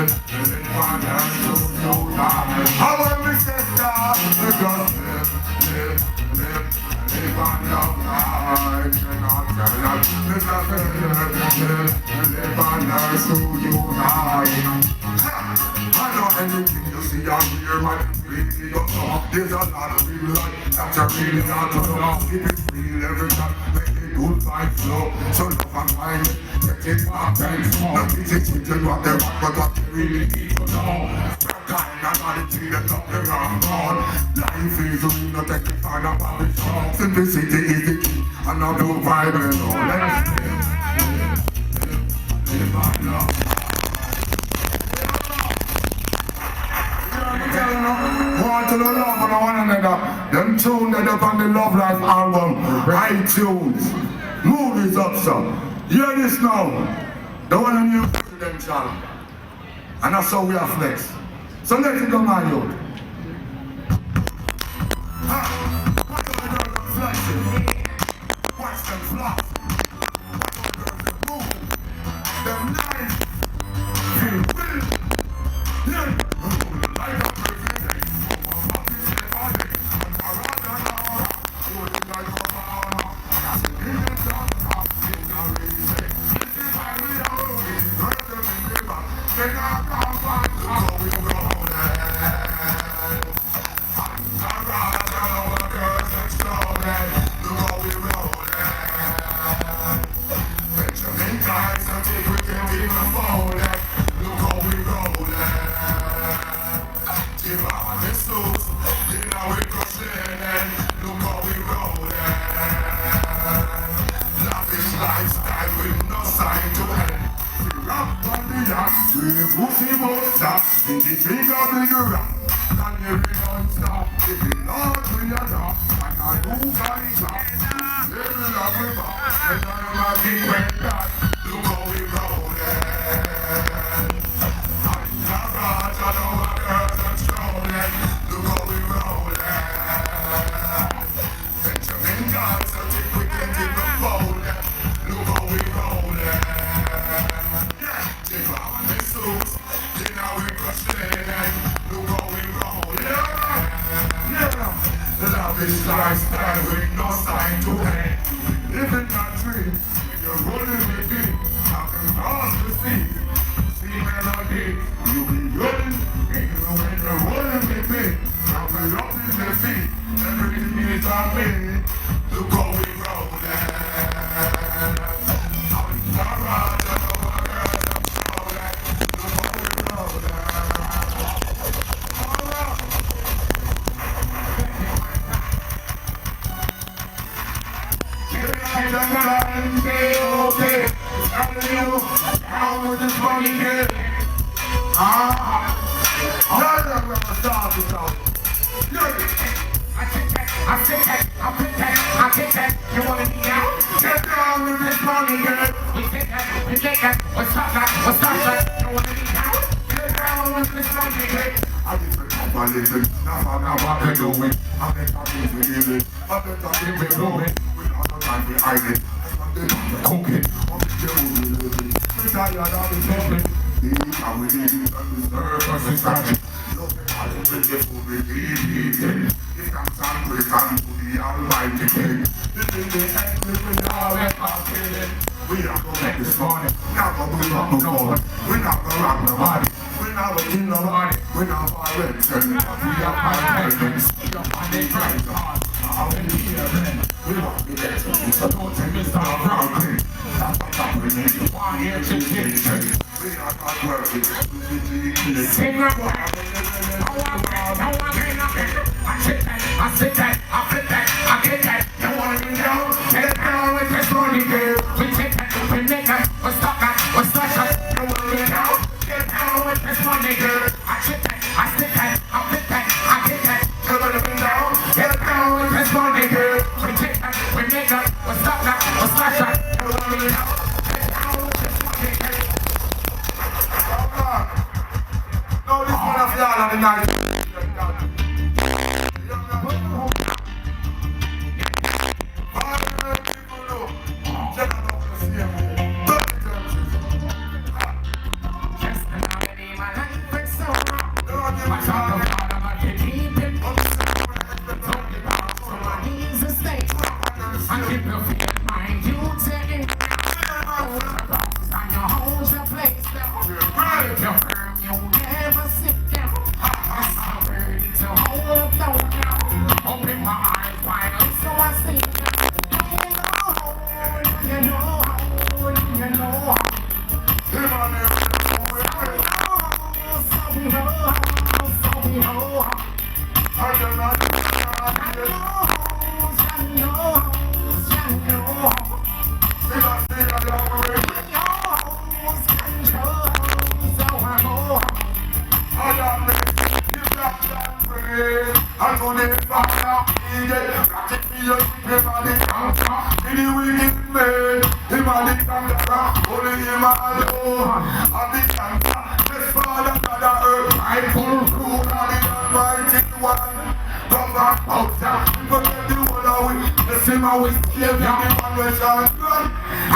live on earth to unite. How when we say stop, we just live on love night. Cannot tell us, we just live on earth to unite. I know anything you see on here, man, really your song. There's a lot of real life, that's a really lot of love. Keep it real every time, make it good vibes flow. So love and mind, get it back and small. No easy children what they want, but what they really need to know. Kind of quality that not the wrong one. Life is real, not take it on a public show. Simplicity is the key, and not do vibe and all. Let's live on love. Want to love on one another. Them tune that up on the Love Life album, iTunes, movies up, so. Hear this now. The one on new presidential. And that's how we are flex. So let it go, my youth. Watch all the girls them flexing. Watch them flop. Watch all the girls them move. Them nice. Feel real. Yeah. Like a president.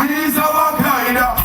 He's our kind of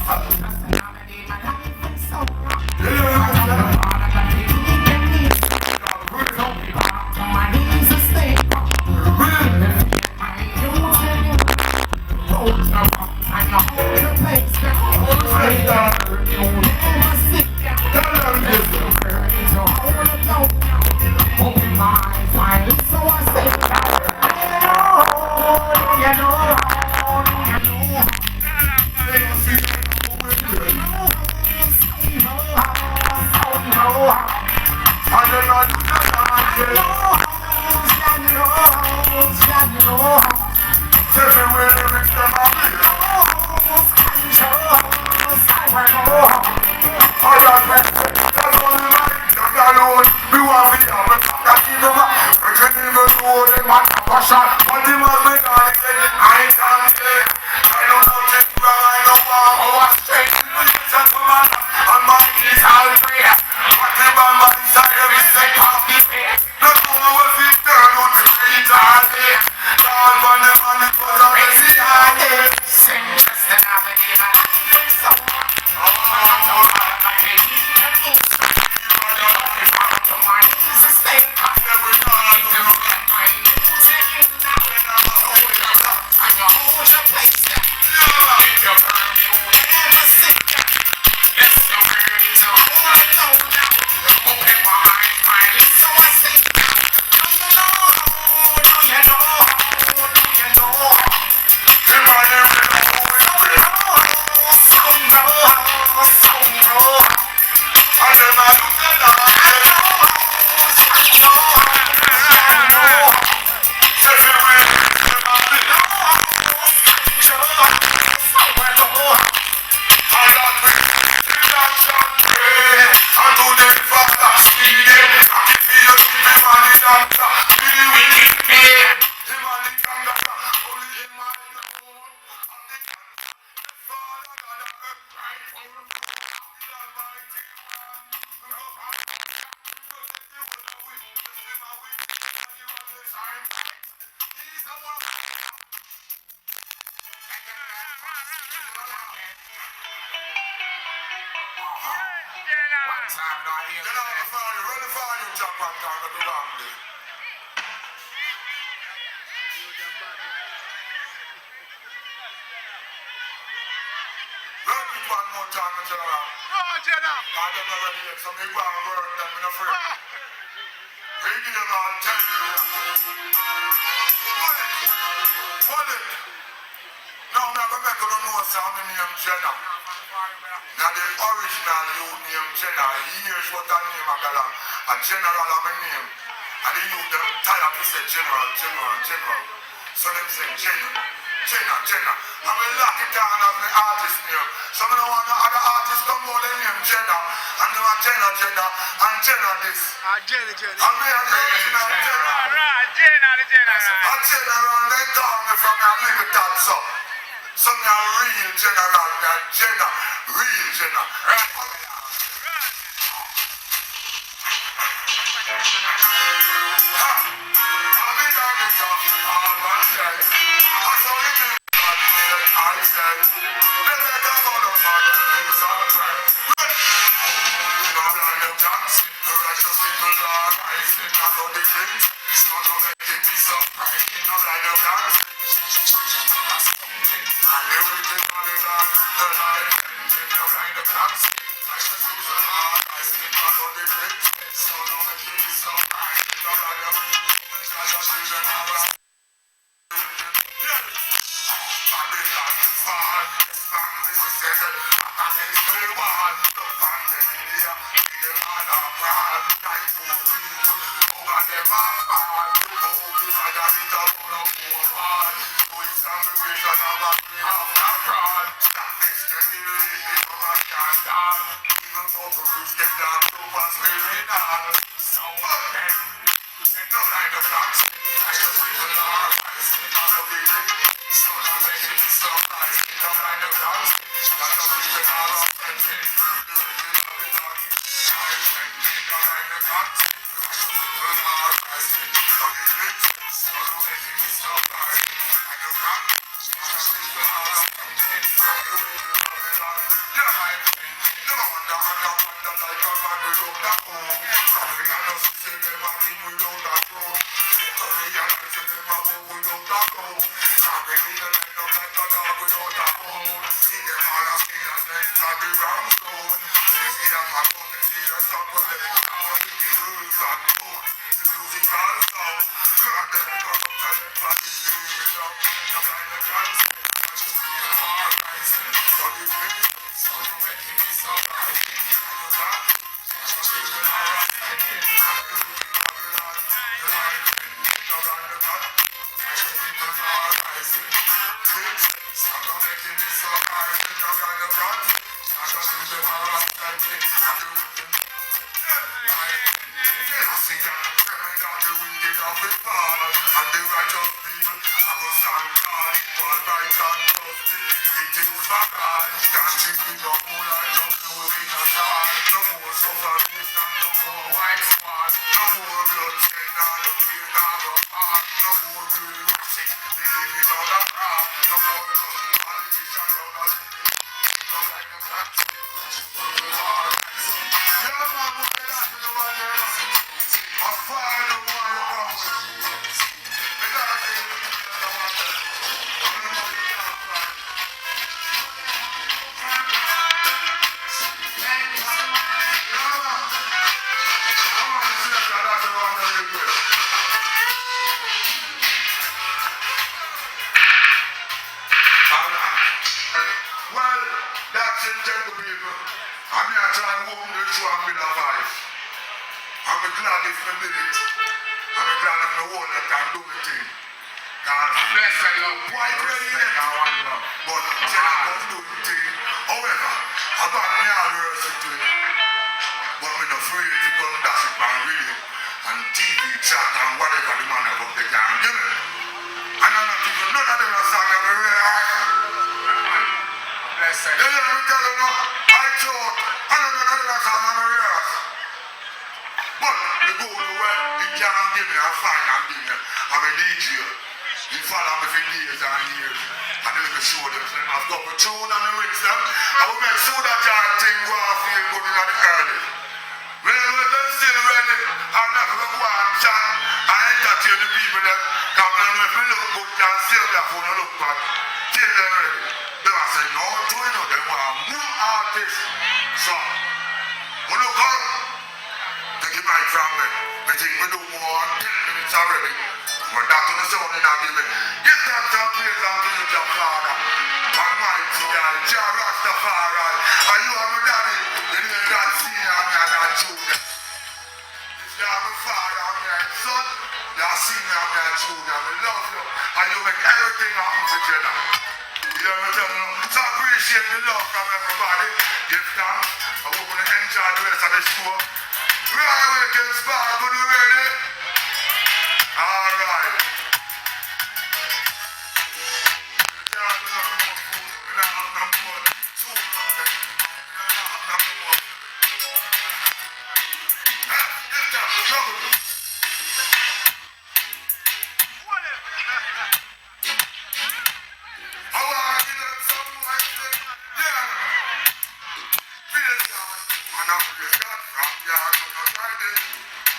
People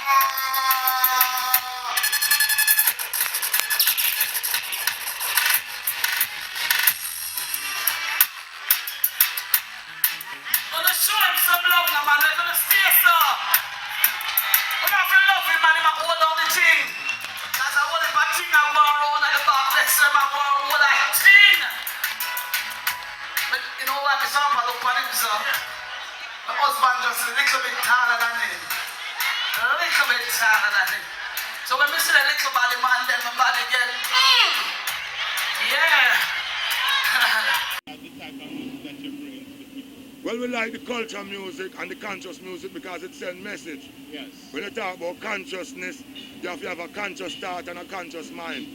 Gonna show him some love now, man. They're gonna stay, sir. I'm not gonna love him, man. I'm hold on the thing. That's what if I think I'm going around at the back. Let's say I'm going around like thing. But you know what? It's all about look on him, sir. My husband just a little bit taller than him. A little bit taller than him. So when we see the little body man, then my body get, yeah. Well, we like the culture music and the conscious music because it sends message. Yes. When you talk about consciousness, you have to have a conscious thought and a conscious mind.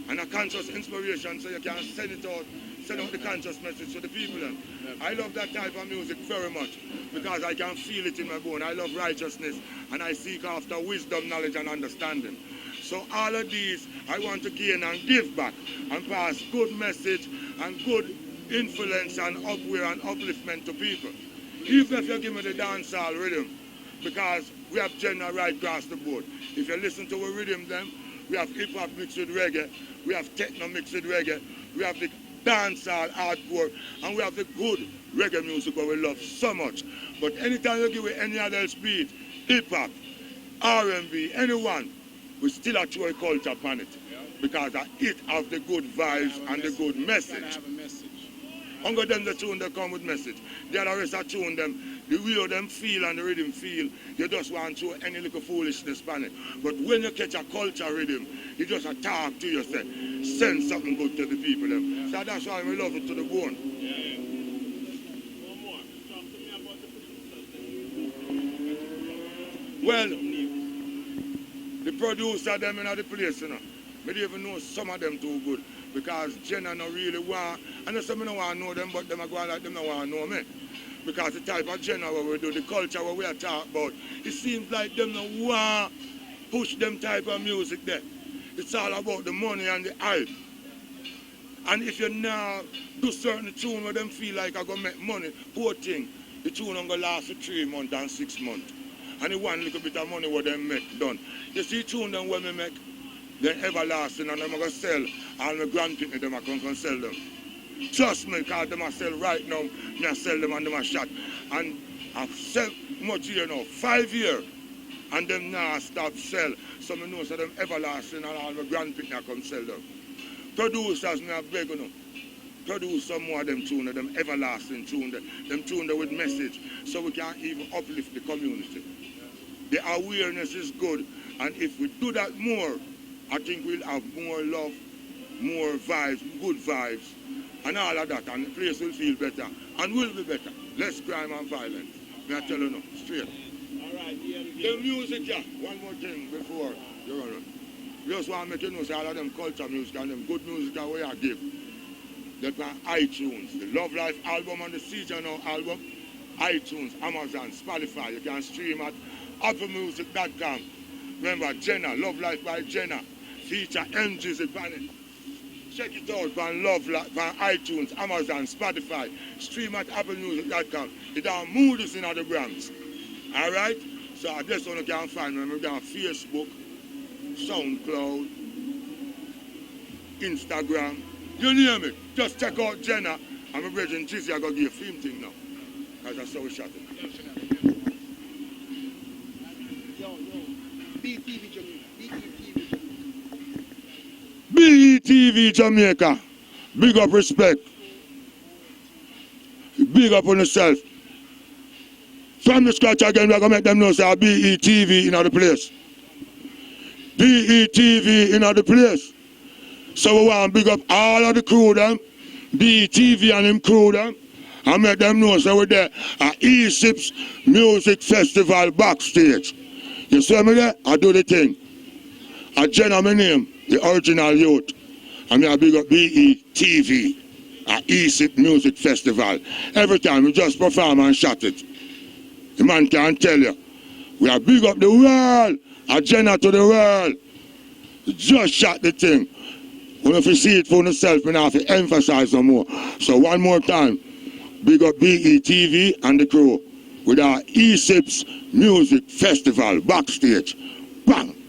And a conscious inspiration so you can send out the conscious message to the people. Then. Yes. I love that type of music very much because I can feel it in my bone. I love righteousness and I seek after wisdom, knowledge and understanding. So all of these I want to gain and give back and pass good message and good influence and upwear and upliftment to people. Even if you give me the dancehall rhythm, because we have genre right across the board. If you listen to our rhythm then, we have hip-hop mixed with reggae, we have techno mixed with reggae, we have the dancehall, hardcore, and we have the good reggae music that we love so much. But anytime you give it any other beat, hip-hop, R&B, anyone, we still have to culture upon it. Because it have the good vibes and the good message. Under them the tune they come with message. The other rest of tune them, the way them feel and the rhythm feel, you just want to show any little foolishness upon it. But when you catch a culture rhythm, you just talk to yourself, send something good to the people. Them. So that's why we love it to the bone. One more. Talk to me about the producers. Well, the producer them in the place, you know. I don't even know some of them too good because Jenna no really want, and some don't want to know them, but them are going like them don't want to know me. Because the type of Jenna what we do, the culture what we are talking about, it seems like them don't want to push them type of music there. It's all about the money and the hype. And if you now do certain tune where them feel like I'm going to make money, poor thing, the tune is going to last for 3 months and 6 months. And the one little bit of money what them make done. You see tune them when we make, they're everlasting and I'm going to sell. All my grandkids, them are going to sell them. Trust me, because them are sell right now, I sell them and them are shot. And I've sell much year now, 5 years. And them now stop sell. So I know so them everlasting and all my grandkids are come sell them. Producers, me have beg you. Produce some more of them tune, them everlasting tune, them tune with message, so we can even uplift the community. The awareness is good, and if we do that more, I think we'll have more love, more vibes, good vibes, and all of that, and the place will feel better, and will be better. Less crime and violence. May I tell you now, straight. All right, The music, yeah, one more thing before you run on. We just want to make you know, say all of them culture music and them good music that we are give. That on iTunes, the Love Life album and the Season album, iTunes, Amazon, Spotify. You can stream at applemusic.com. Remember, Jenna, Love Life by Jenna. Feature MG's upon it. Check it out on Love Life, on iTunes, Amazon, Spotify. Stream at applemusic.com. It are movies in the Bronx. Alright? So I just want to can find me. We're on Facebook, SoundCloud, Instagram. You name it. Just check out Jenna. I'm a brethren Jizzy. I got to give you a film thing now. Because that's how we shot it. Yo, BTV Jamaica. BTV Jamaica. Big up respect. Big up on yourself. From the scratch again, we're going to make them know say BETV in the place. BETV in the place. So we want to big up all of the crew them, BTV and them crew them, and make them know so we're there at E-Sips Music Festival backstage. You see me there? I do the thing. I generate my name, the original youth. And I big up BETV at E-Sips Music Festival. Every time we just perform and shot it. The man can't tell you. We are big up the world. Agenda to the world. Just shot the thing. When if you see it for yourself, we have to emphasize no more. So one more time, big up BETV and the crew. with our E-Sips Music Festival backstage. Bang!